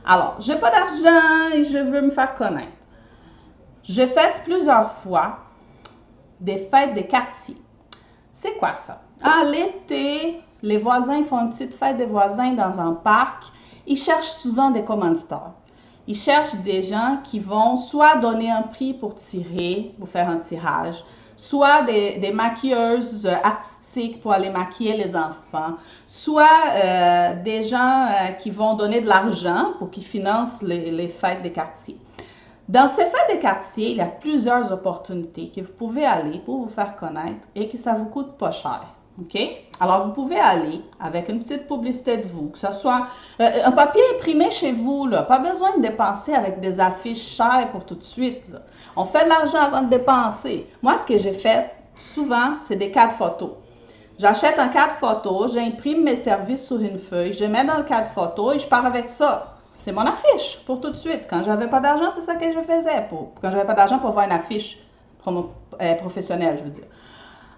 Alors, j'ai pas d'argent et je veux me faire connaître. J'ai fait plusieurs fois des fêtes des quartiers. C'est quoi ça? Ah, l'été, les voisins font une petite fête des voisins dans un parc. Ils cherchent souvent des commanditaires. Ils cherchent des gens qui vont soit donner un prix pour tirer, pour faire un tirage, soit des maquilleuses artistiques pour aller maquiller les enfants, soit des gens qui vont donner de l'argent pour qu'ils financent les fêtes des quartiers. Dans ces fêtes des quartiers, il y a plusieurs opportunités que vous pouvez aller pour vous faire connaître et que ça vous coûte pas cher. OK? Alors, vous pouvez aller avec une petite publicité de vous, que ce soit un papier imprimé chez vous, là, pas besoin de dépenser avec des affiches chères pour tout de suite. Là. On fait de l'argent avant de dépenser. Moi, ce que j'ai fait souvent, c'est des cadres photos. J'achète un cadre photo, j'imprime mes services sur une feuille, je mets dans le cadre photo et je pars avec ça. C'est mon affiche pour tout de suite. Quand j'avais pas d'argent, c'est ça que je faisais. Quand j'avais pas d'argent pour voir une affiche professionnelle, je veux dire.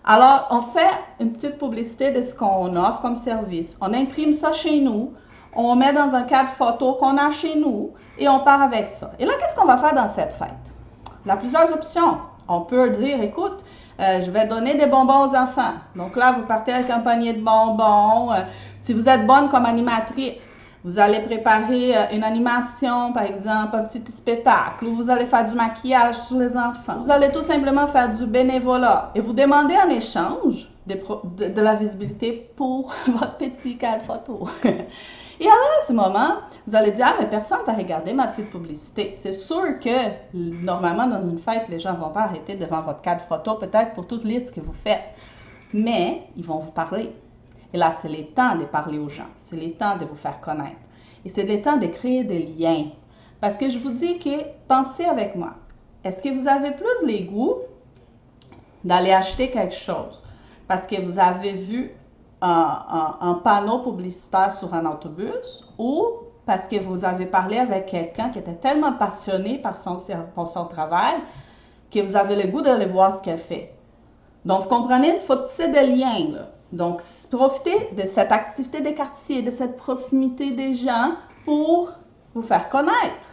Alors, on fait une petite publicité de ce qu'on offre comme service. On imprime ça chez nous, on met dans un cadre photo qu'on a chez nous et on part avec ça. Et là, qu'est-ce qu'on va faire dans cette fête? Il y a plusieurs options. On peut dire, écoute, je vais donner des bonbons aux enfants. Donc là, vous partez avec un panier de bonbons. Si vous êtes bonne comme animatrice, vous allez préparer une animation, par exemple, un petit spectacle, ou vous allez faire du maquillage sur les enfants. Vous allez tout simplement faire du bénévolat et vous demandez en échange de la visibilité pour votre petit cadre photo. Et alors, à ce moment, vous allez dire, ah, mais personne va regarder ma petite publicité. C'est sûr que, normalement, dans une fête, les gens ne vont pas arrêter devant votre cadre photo, peut-être pour tout lire ce que vous faites. Mais, ils vont vous parler. Et là, c'est le temps de parler aux gens. C'est le temps de vous faire connaître. Et c'est le temps de créer des liens. Parce que je vous dis que, pensez avec moi. Est-ce que vous avez plus les goûts d'aller acheter quelque chose parce que vous avez vu un panneau publicitaire sur un autobus ou parce que vous avez parlé avec quelqu'un qui était tellement passionné par son travail que vous avez le goût d'aller voir ce qu'elle fait? Donc, vous comprenez, il faut tisser des liens, là. Donc, profitez de cette activité des quartiers, de cette proximité des gens pour vous faire connaître.